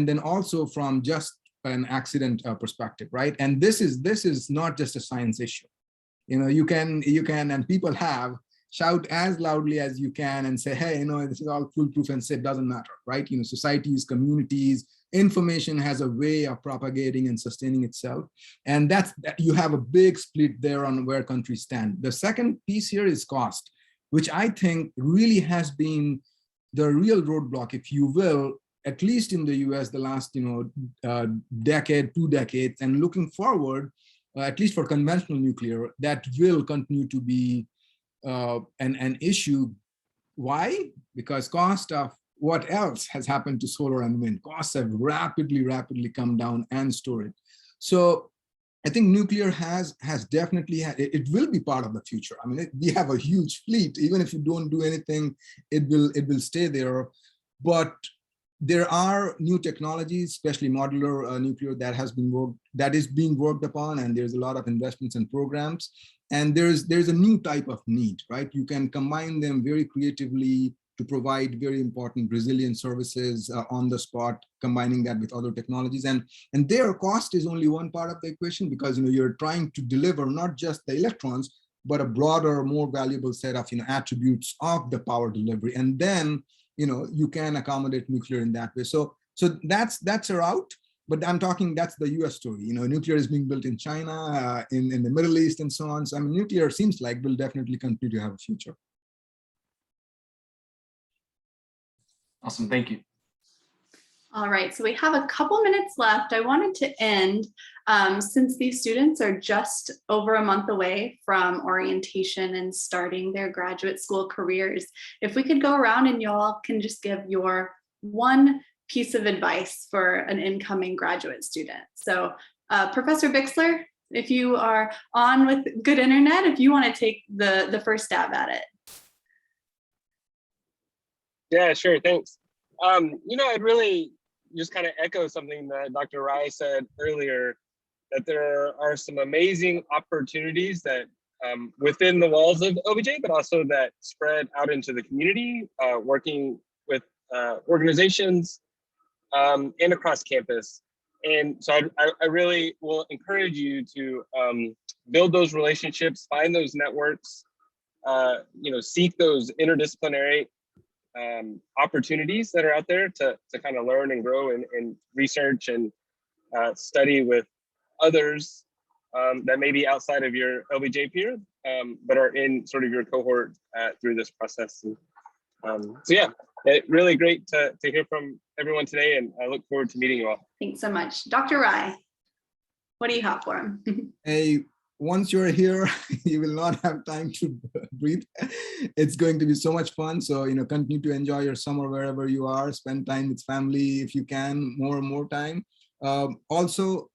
then also from just an accident perspective, right? And this is not just a science issue. You know, you can, and people have, shout as loudly as you can and say, hey, you know, this is all foolproof and safe, doesn't matter, right? You know, societies, communities, information has a way of propagating and sustaining itself. And that you have a big split there on where countries stand. The second piece here is cost, which I think really has been the real roadblock, if you will, at least in the US, the last, you know, decade, 2 decades, and looking forward, at least for conventional nuclear, that will continue to be an issue. Why? Because cost of what else has happened to solar and wind? Costs have rapidly come down, and storage. So I think nuclear has definitely it will be part of the future. I mean, we have a huge fleet. Even if you don't do anything, it will stay there. But there are new technologies, especially modular nuclear, that is being worked upon, and there's a lot of investments and programs. And there's a new type of need, right? You can combine them very creatively to provide very important resilient services on the spot, combining that with other technologies. And their cost is only one part of the equation, because you're trying to deliver not just the electrons, but a broader, more valuable set of attributes of the power delivery. And then you can accommodate nuclear in that way. So that's a route. But I'm talking, that's the US story. Nuclear is being built in China, in the Middle East, and so on. So I mean, nuclear seems like will definitely continue to have a future. Awesome, thank you. All right, so we have a couple minutes left. I wanted to end, since these students are just over a month away from orientation and starting their graduate school careers, if we could go around and y'all can just give your one piece of advice for an incoming graduate student. So Professor Bixler, if you are on with good internet, if you want to take the first stab at it. Yeah, sure, thanks. I'd really just kind of echo something that Dr. Rai said earlier, that there are some amazing opportunities that within the walls of LBJ, but also that spread out into the community, working with organizations and across campus. And so I really will encourage you to build those relationships, find those networks, seek those interdisciplinary opportunities that are out there to kind of learn and grow and research and study with others that may be outside of your LBJ peer, but are in sort of your cohort through this process. And, so yeah, really great to hear from everyone today, and I look forward to meeting you all. Thanks so much. Dr. Rai, what do you have for him? Hey, once you're here, you will not have time to breathe. It's going to be so much fun. So, continue to enjoy your summer wherever you are. Spend time with family if you can, more and more time. Also,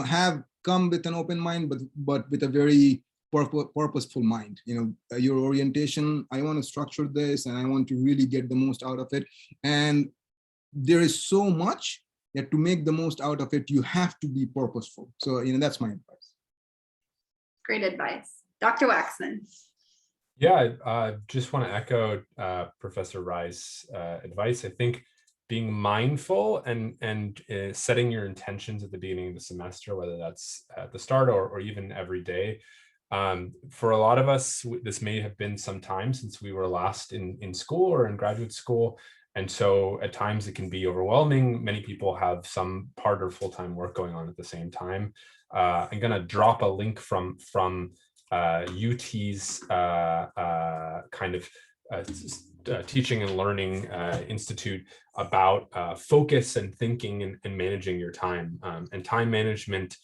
have come with an open mind, but with a very purposeful mind. Your orientation, I want to structure this and I want to really get the most out of it. And there is so much that to make the most out of it, you have to be purposeful. So, that's my advice. Great advice. Dr. Waxman. Yeah, I just want to echo Professor Rai's advice. I think being mindful and setting your intentions at the beginning of the semester, whether that's at the start or even every day. For a lot of us, this may have been some time since we were last in school or in graduate school. And so at times it can be overwhelming. Many people have some part or full-time work going on at the same time. I'm going to drop a link from UT's kind of teaching and learning institute about focus and thinking and managing your time. And time management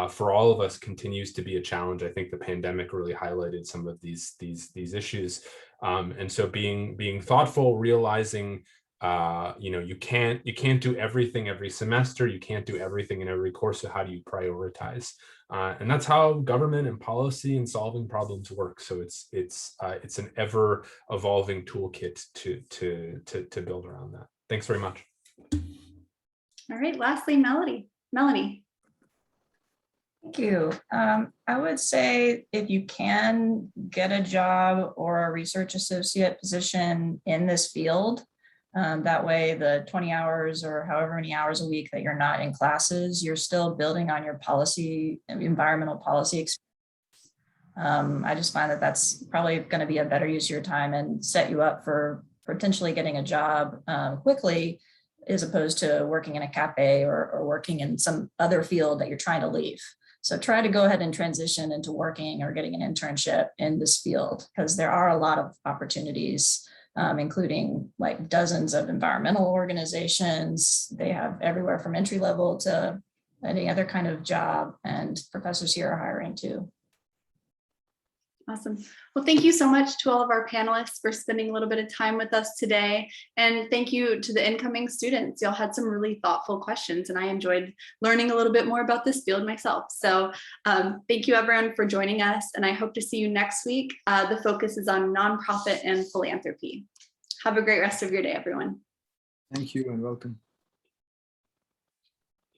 for all of us continues to be a challenge. I think the pandemic really highlighted some of these issues. And so being thoughtful, realizing you can't do everything every semester. You can't do everything in every course. So how do you prioritize? And that's how government and policy and solving problems work. So it's an ever evolving toolkit to build around that. Thanks very much. All right. Lastly, Melanie. Thank you. I would say if you can get a job or a research associate position in this field, that way the 20 hours or however many hours a week that you're not in classes, you're still building on your environmental policy experience. I just find that that's probably going to be a better use of your time and set you up for potentially getting a job quickly, as opposed to working in a cafe or working in some other field that you're trying to leave. So try to go ahead and transition into working or getting an internship in this field, because there are a lot of opportunities, including like dozens of environmental organizations. They have everywhere from entry level to any other kind of job, and professors here are hiring too. Awesome. Well, thank you so much to all of our panelists for spending a little bit of time with us today. And thank you to the incoming students. Y'all had some really thoughtful questions and I enjoyed learning a little bit more about this field myself. So thank you everyone for joining us and I hope to see you next week. The focus is on nonprofit and philanthropy. Have a great rest of your day, everyone. Thank you and welcome.